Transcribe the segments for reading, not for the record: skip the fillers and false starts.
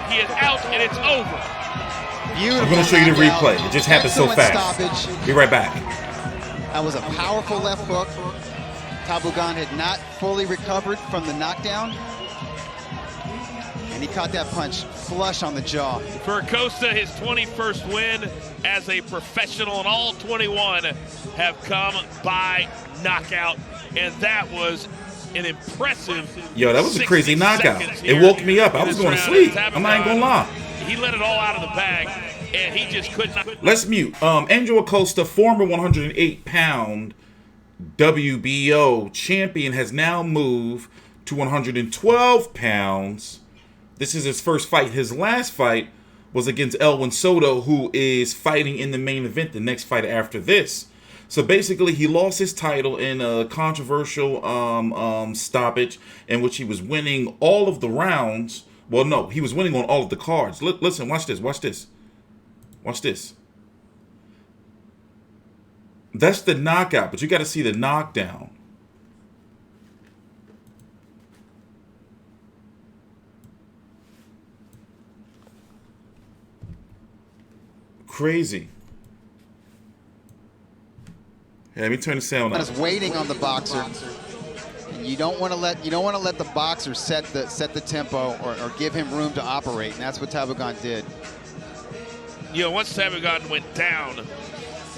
He is out, and it's over. Beautiful. I'm going to show you the replay. It just happened so fast. Stoppage. Be right back. That was a powerful left hook. Tabugon had not fully recovered from the knockdown. And he caught that punch flush on the jaw. For Acosta, his 21st win as a professional, and all 21 have come by knockout. And that was an impressive. Yo, that was a crazy knockout. It woke me up. I was going to sleep. I'm not even going to lie. He let it all out of the bag, and he just could not. Let's mute. Angel Acosta, former 108-pound WBO champion, has now moved to 112 pounds. This is his first fight. His last fight was against Soto, who is fighting in the main event, the next fight after this. So basically, he lost his title in a controversial stoppage in which he was winning all of the rounds. Well, no, he was winning on all of the cards. Listen, watch this, watch this. Watch this. That's the knockout, but you got to see the knockdown. Crazy. Yeah, let me turn the sound on. Is waiting on the boxer. And you don't want to let the boxer set the tempo or give him room to operate, and that's what Tabugon did. You know, once Tabugon went down,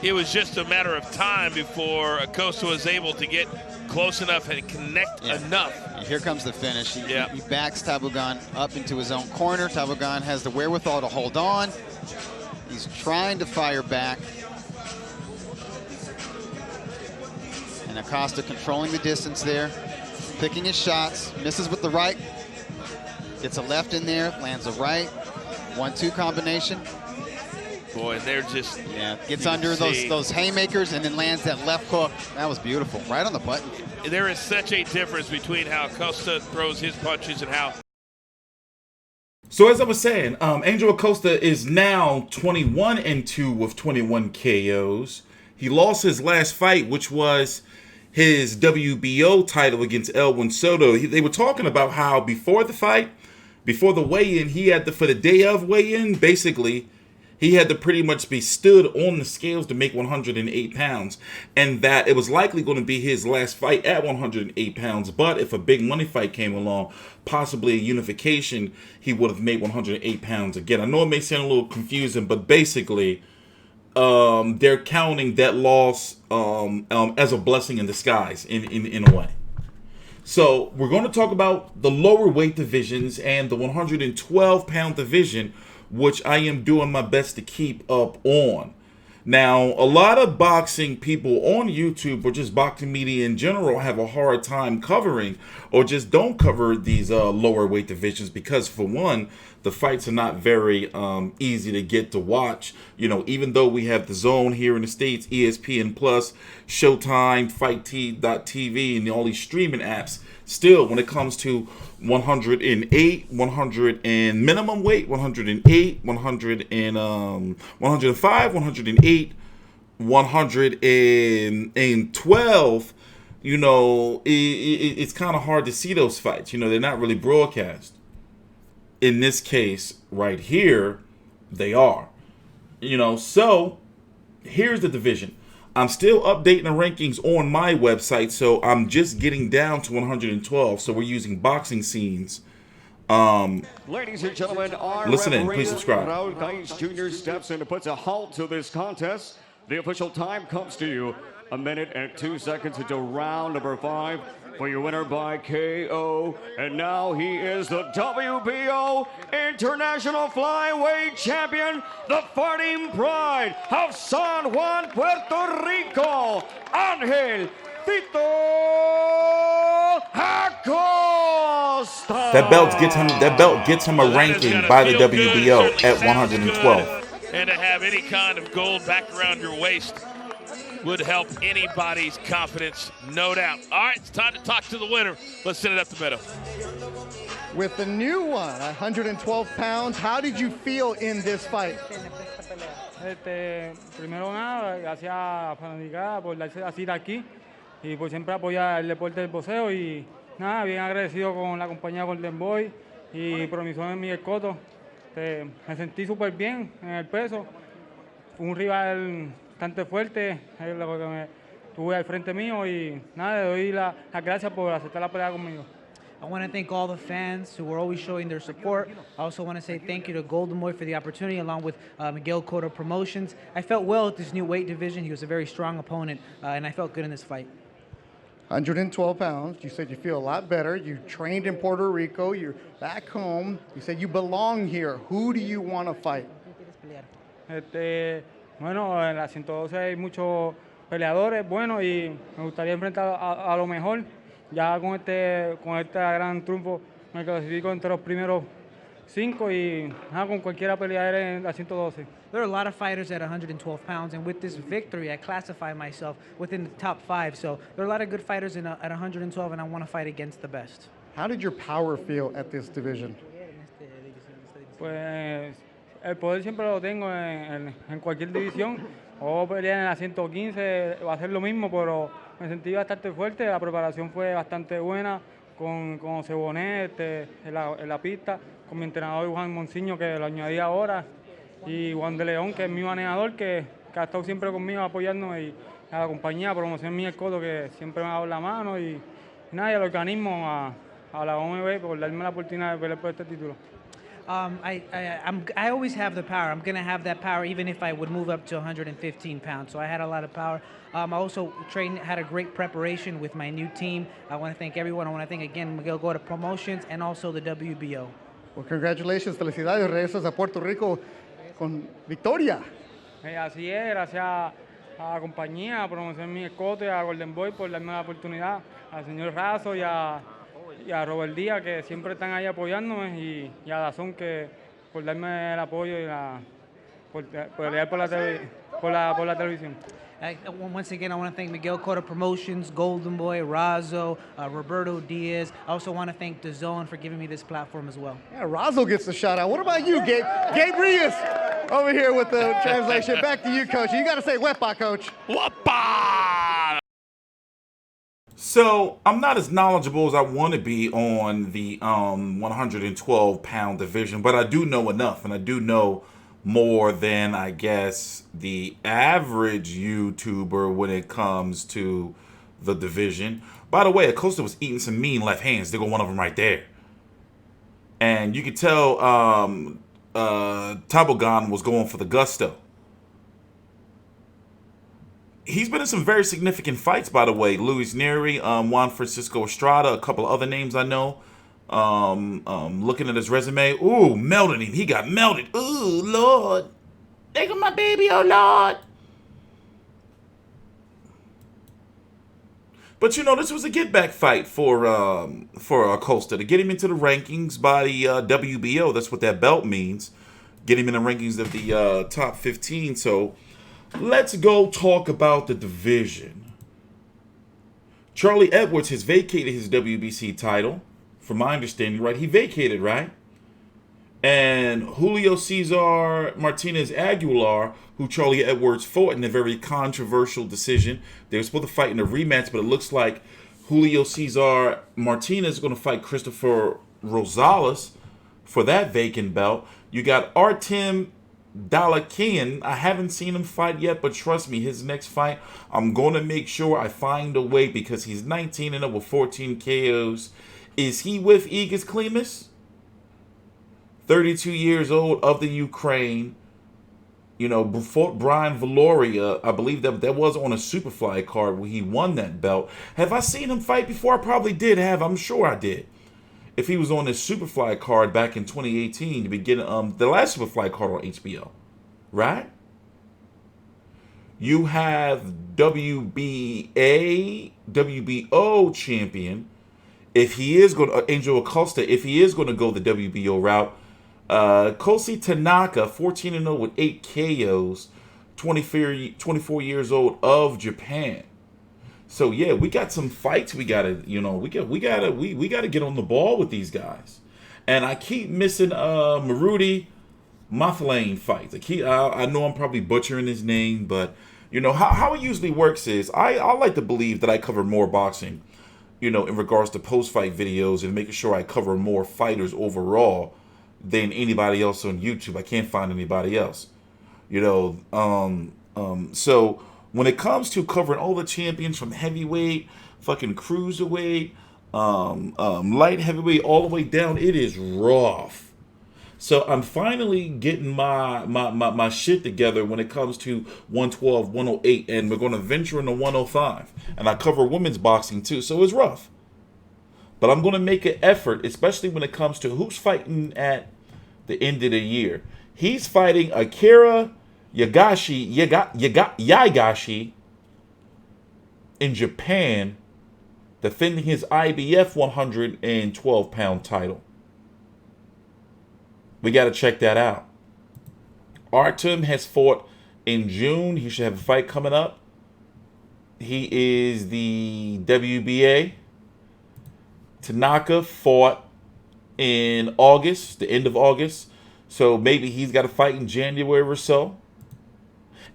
it was just a matter of time before Acosta was able to get close enough and connect enough. And here comes the finish. He backs Tabugon up into his own corner. Tabugon has the wherewithal to hold on. He's trying to fire back. And Acosta controlling the distance there, picking his shots, misses with the right, gets a left in there, lands a right, 1-2 combination. Boy, and they're just... Yeah, gets under those haymakers and then lands that left hook. That was beautiful, right on the button. There is such a difference between how Acosta throws his punches and how... So as I was saying, Angel Acosta is now 21-2 with 21 KOs. He lost his last fight, which was his WBO title against Soto. They were talking about how before the fight, before the weigh-in, he had to, for the day of weigh-in, basically, he had to pretty much be stood on the scales to make 108 pounds. And that it was likely going to be his last fight at 108 pounds. But if a big money fight came along, possibly a unification, he would have made 108 pounds again. I know it may sound a little confusing, but basically, they're counting that loss as a blessing in disguise in a way. So we're going to talk about the lower weight divisions and the 112-pound division, which I am doing my best to keep up on. Now, a lot of boxing people on YouTube or just boxing media in general have a hard time covering or just don't cover these lower weight divisions because, for one, the fights are not very easy to get to watch. You know, even though we have the DAZN here in the States, ESPN Plus, Showtime, FightT.tv, and all these streaming apps, still, when it comes to 108, 100 and minimum weight, 108, 100 and 105, 108, 112, you know, it's kind of hard to see those fights. You know, they're not really broadcast. In this case, right here, they are. You know, so here's the division. I'm still updating the rankings on my website, so I'm just getting down to 112. So we're using boxing scenes. Ladies and gentlemen, our listen in. Please subscribe. Raul Gaines Jr. steps in and puts a halt to this contest. The official time comes to you. 1 minute and 2 seconds into round number 5 for your winner by KO. And now he is the WBO International Flyweight Champion, the Fighting Pride of San Juan, Puerto Rico, Angel Tito Acosta. That belt gets him a ranking by the WBO at 112. And to have any kind of gold back around your waist would help anybody's confidence, no doubt. All right, it's time to talk to the winner. Let's send it up the middle. With the new one, 112 pounds, how did you feel in this fight? Primero nada, gracias a Fanaticada por darse así de aquí y por siempre apoyar el deporte del boxeo y nada, bien agradecido con la compañía Golden Boy y por mi socio Miguel Cotto Me sentí súper bien en el peso. Fue un rival bastante fuerte, es lo que me tuve al frente mío y nada, le doy las gracias por aceptar la pelea conmigo. I want to thank all the fans who were always showing their support. I also want to say thank you to Golden Boy for the opportunity, along with Miguel Cotto Promotions. I felt well at this new weight division. He was a very strong opponent, and I felt good in this fight. 112 pounds. You said you feel a lot better. You trained in Puerto Rico. You're back home. You said you belong here. Who do you want to fight? Bueno, en la 112 hay muchos peleadores buenos y me gustaría enfrentar a lo mejor. Ya con este gran triunfo me clasifico entre los primeros 5 y con cualquiera pelear en la 112. There are a lot of fighters at 112 pounds, and with this victory, I classify myself within the top 5. So there are a lot of good fighters at 112, and I want to fight against the best. How did your power feel at this division? Pues el poder siempre lo tengo en cualquier división. O pelear en la 115 va a ser lo mismo, pero me sentí bastante fuerte. La preparación fue bastante buena con Cebonet en la pista, con mi entrenador Juan Monsiño, que lo añadí ahora, y Juan de León, que es mi manejador, que ha estado siempre conmigo apoyándome, y a la compañía Promoción Miguel Cotto, que siempre me ha dado la mano, y nada, y al organismo, a la OMB, por darme la oportunidad de pelear por este título. I always have the power. I'm going to have that power even if I would move up to 115 pounds. So I had a lot of power. I also had a great preparation with my new team. I want to thank everyone. I want to thank again Miguel Cotto Promotions and also the WBO. Well, congratulations. Felicidades. Regresas a Puerto Rico con victoria. Así es, gracias a la compañía, a Promoción Miguel Cotto y a Golden Boy por darme la oportunidad, al señor Razo y a Robert Díaz, que siempre están ahí apoyándome, y a DAZN, que por darme el apoyo y por pelear por la televisión. Once again, I want to thank Miguel Cotto Promotions, Golden Boy, Razo, Roberto Diaz. I also want to thank DAZN for giving me this platform as well. Yeah, Razo gets the shout out. What about you, Gabe? Gabe Reyes over here with the translation. Back to you, Coach. You got to say "wepa," Coach. Wapa! So I'm not as knowledgeable as I want to be on the 112-pound division, but I do know enough, and I do know more than, I guess, the average YouTuber when it comes to the division. By the way, Acosta was eating some mean left hands. There go one of them right there. And you could tell Tabugon was going for the gusto. He's been in some very significant fights, by the way. Luis Neri, Juan Francisco Estrada, a couple of other names I know. Looking at his resume, ooh, melted him. He got melted. Ooh, Lord. There go my baby, oh, Lord. But, you know, this was a get-back fight for Acosta, to get him into the rankings by the WBO. That's what that belt means. Get him in the rankings of the top 15. So let's go talk about the division. Charlie Edwards has vacated his WBC title. From my understanding, right? He vacated, right? And Julio Cesar Martinez Aguilar, who Charlie Edwards fought in a very controversial decision. They were supposed to fight in a rematch, but it looks like Julio Cesar Martinez is going to fight Christopher Rosales for that vacant belt. You got Artem Dalakian. I haven't seen him fight yet, but trust me, his next fight, I'm going to make sure I find a way, because he's 19-0 with 14 KOs. Is he with Igis Klimas? 32 years old, of the Ukraine. You know, before Brian Valoria, I believe that was on a Superfly card where he won that belt. Have I seen him fight before? I probably did have. I'm sure I did. If he was on this Superfly card back in 2018, to begin the last Superfly card on HBO, right? You have WBO champion. If he is going to, Angel Acosta, if he is going to go the WBO route, Kosi Tanaka, 14-0 with 8 KOs, 24 years old, of Japan. So yeah, we got some fights. We gotta, you know, we gotta get on the ball with these guys. And I keep missing Marudi Mathlane fights. I know I'm probably butchering his name, but you know how it usually works is I like to believe that I cover more boxing, you know, in regards to post-fight videos, and making sure I cover more fighters overall than anybody else on YouTube. I can't find anybody else. You know, so when it comes to covering all the champions from heavyweight, fucking cruiserweight, light heavyweight, all the way down, it is rough. So I'm finally getting my shit together when it comes to 112, 108, and we're going to venture into 105. And I cover women's boxing too, so it's rough. But I'm going to make an effort, especially when it comes to who's fighting at the end of the year. He's fighting Akira Yagashi in Japan, defending his IBF 112-pound title. We got to check that out. Artem has fought in June. He should have a fight coming up. He is the WBA. Tanaka fought in August, the end of August. So maybe he's got a fight in January or so.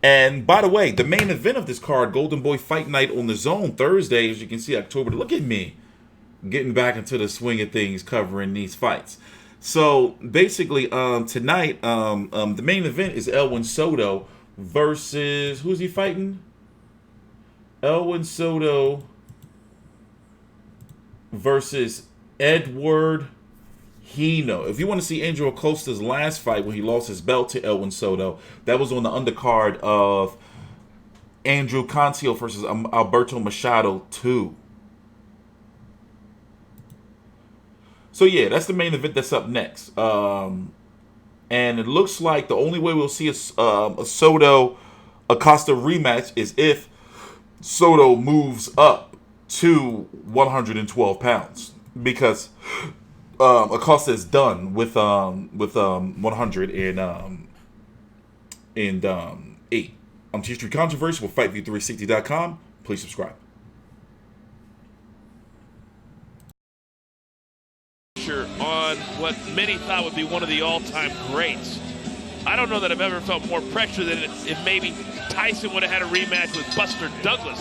And by the way, the main event of this card, Golden Boy Fight Night on the DAZN Thursday, as you can see, October. Look at me getting back into the swing of things, covering these fights. So basically, tonight, the main event is Elwin Soto versus, who's he fighting? Elwin Soto versus Edward Hino. If you want to see Andrew Acosta's last fight when he lost his belt to Elwin Soto, that was on the undercard of Andrew Cancio versus Alberto Machado 2. So yeah, that's the main event that's up next. And it looks like the only way we'll see a Soto Acosta rematch is if Soto moves up to 112 pounds, because Acosta is done with 108. I'm TstreeT Controversy with FightView360.com. Please subscribe. On what many thought would be one of the all-time greats. I don't know that I've ever felt more pressure than if maybe Tyson would have had a rematch with Buster Douglas